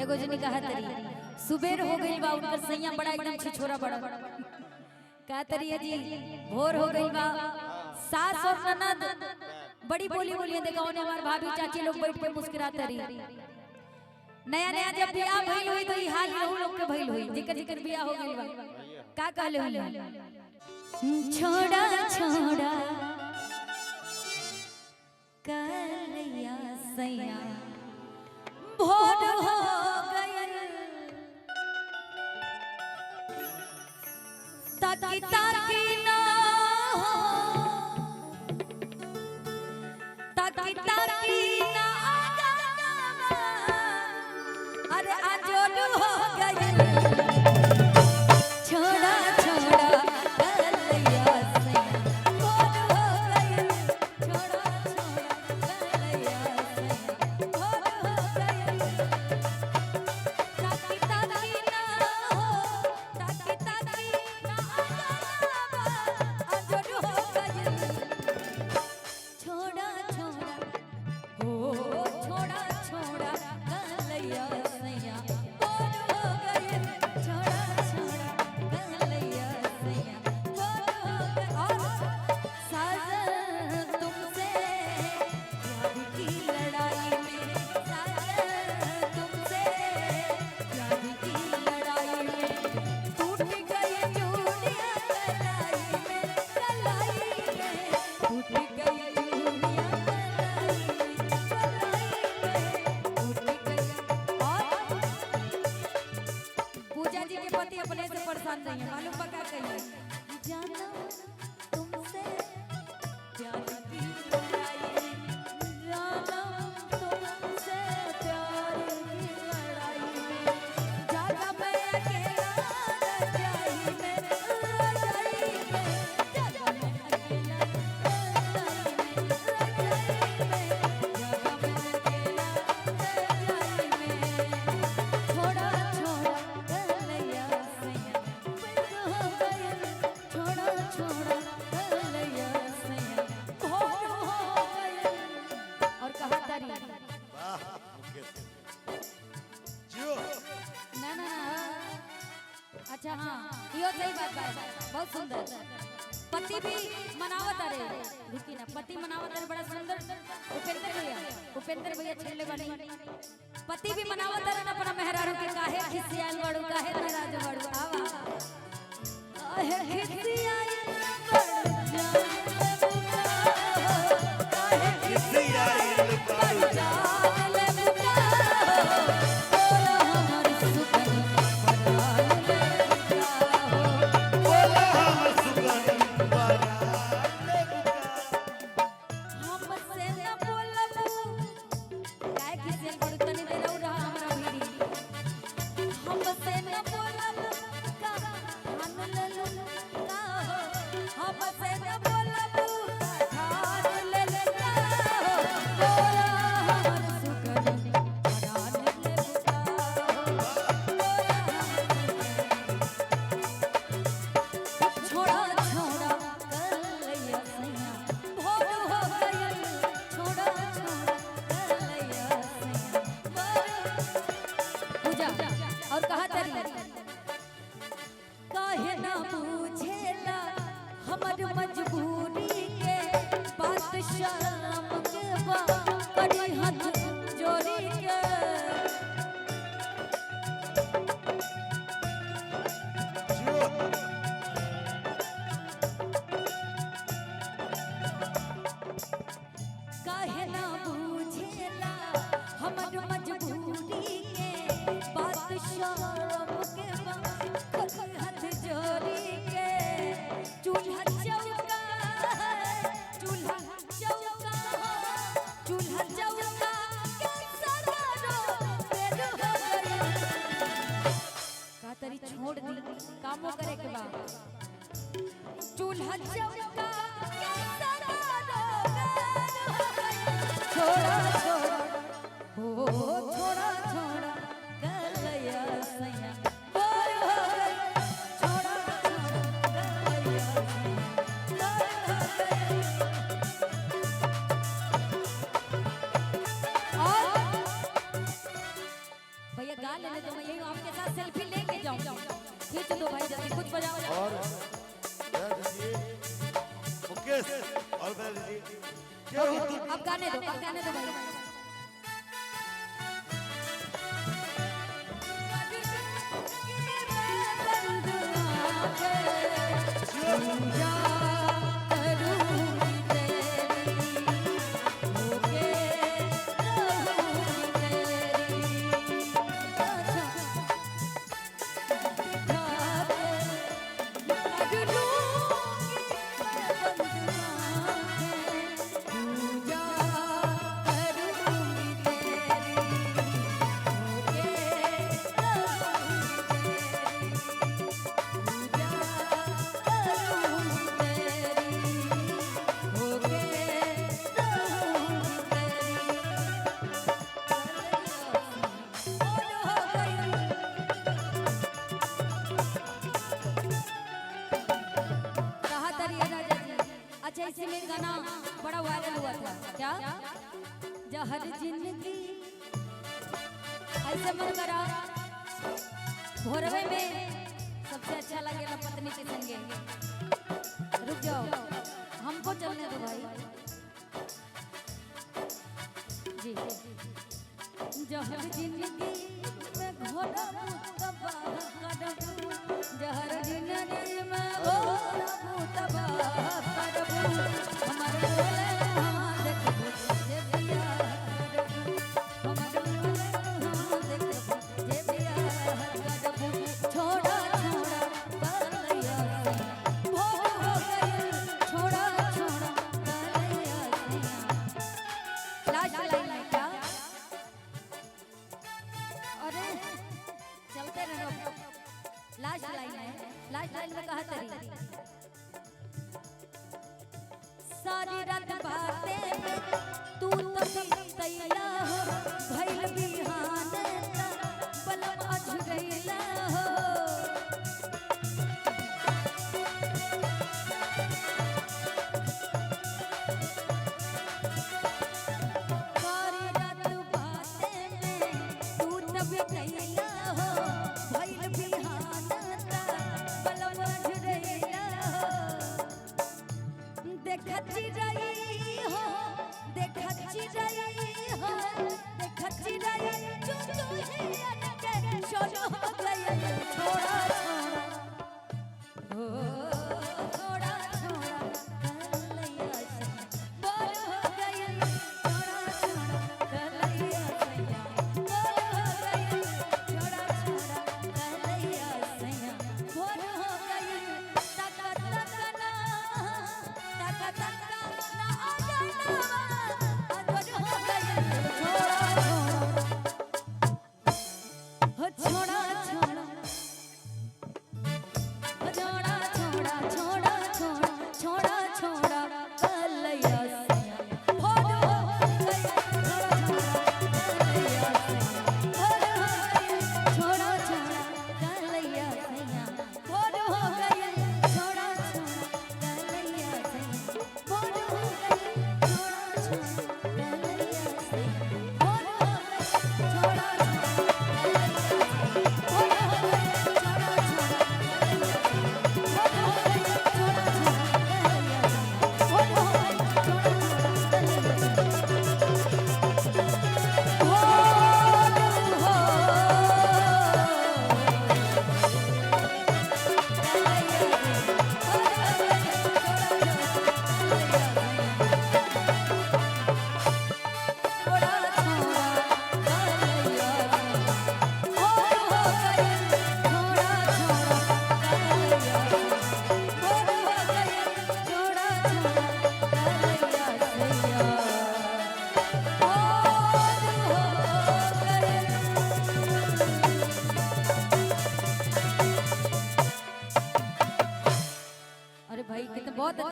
एगो जनी कहा तरी सुबेर हो गई बा उनकर सैया बड़ा एकदम छिछोरा बड़ा कहा तरी है जी भोर हो गई बा सास और ननद बड़ी बोली बोली देखा उन्हें हमारे भाभी चाची लोग बैठ के मुस्कुराते रही नया नया जब बियाह भइल होई तो ई हाल रहू लोग के भइल होई जिकर जिकर बियाह हो गइल बा का कहले होई छोड़ा छोड़ा कलैया सैया भोर हो गइल ताकी ताकी ना हो ताकी ताकी ना अरे आजोल हो गइल छोड़ा छोड़ा कलैया सैया भोर हो गइल छोड़ा छोड़ा कलैया सैया भोर हो गइल ताकी ताकी ना हो ताकी ताकी ना आजोल हो गइल छोड़ा छोड़ा हो छोड़ा छोड़ा कलैया सैया भोर हो गइल छोड़ा छोड़ा कलैया सैया भोर हो गइल और साजन तुमसे प्यार की लड़ाई में साजन तुमसे प्यार की लड़ाई में टूट गई चूड़ियां कलाई में टूट गई चूड़ियां पूजा जी के पति अपने से परेशान नहीं है मालूम पका कहिए जाना तुमसे प्यार की लड़ाई में जाना तुमसे प्यार की लड़ाई में जाना मैं अकेला रजाई में रजाई में जाना मैं अकेला रजाई में रजाई में जाना मैं अकेला रजाई में छोड़ा छोड़ा कलैया सैया भोर हो गइल छोड़ा छोड़ा कलैया सैया भोर हो गइल और कहा तारी वाह मुकेश जियो ना ना अच्छा हाँ यो सही बात बा बहुत सुंदर पति भी मनावत अरे रुकी ना पति मनावत अरे बड़ा सुंदर उपेंद्र भैया छेले बनी पति भी मनावत अरे अपना मेहरारू के काहे खिसियाल बड़ू काहे नाराज बड़ू आवा काहे खिसियाल बड़ू काहे खिसियाल बड़ू जान ले बुका बोला हमर सुखन पराल ले बुका बोला हम सुगन बराले हमसे न बोलबू काहे खिसियल बड़ू तनी दे रहा हमरा भीड़ी हमसे न बोलबू का ठान ले लो का हो हमसे न बोलबू का ठान ले ले का हो बोला हमर सुगन पराल ले बुका हो बोला छोड़ा छोड़ा कलैया सैया भोर हो गइल छोड़ा छोड़ा कलैया सैया पूजा और कहा तरी काहे ना बुझेला हमर मजबूरी के बात शर्म के बा करी हाथ जोड़ी के जियो काहे ना बुझेला हमर मजबूरी के बात शर्म के बात हाथ जोड़ी के चूल्हा चौका चूल्हा चौका चूल्हा चौका के सगारो पेड़ हो गइल का तरी छोड़ दी कामो करे के बा चूल्हा चौका के सगारो पेड़ हो गइल छोड़ा छोड़ा हो छोड़ा छोड़ा कलैया सैया भोर हो गइल छोड़ा छोड़ा कलैया सैया भोर हो गइल और भैया गाल लेने दो, मैं यही आपके साथ सेल्फी लेके जाऊं। खींच दो भाई जल्दी, कुछ बजाओ। और बैठ दीजिए मुकेश और बैठ दीजिए क्या हो तुम अब गाने दो, अब गाने दो भाई। अच्छा इसीलिए गाना बड़ा वायरल हुआ था क्या? जहर जिंदगी ऐसे मन करा भोरवे में सबसे अच्छा लगे ना पत्नी के संगे। रुक जाओ, हमको चलने दो भाई जी। जहर जिंदगी में घोड़ा तबाह करबू, जहर जिंदगी में घोड़ा तबाह करबू, हमर बोले हां देखबू जे बिया करबू, हमर बोले हां देखबू जे बिया करबू, छोड़ा छोड़ा बलैया भोर हो गइल, छोड़ा छोड़ा बलैया। लास्ट लाइन है क्या? अरे चलते रहो, लास्ट लाइन है। लास्ट लाइन में कहा तरी सारी रात बातें तू तो तैयार हो भइल भी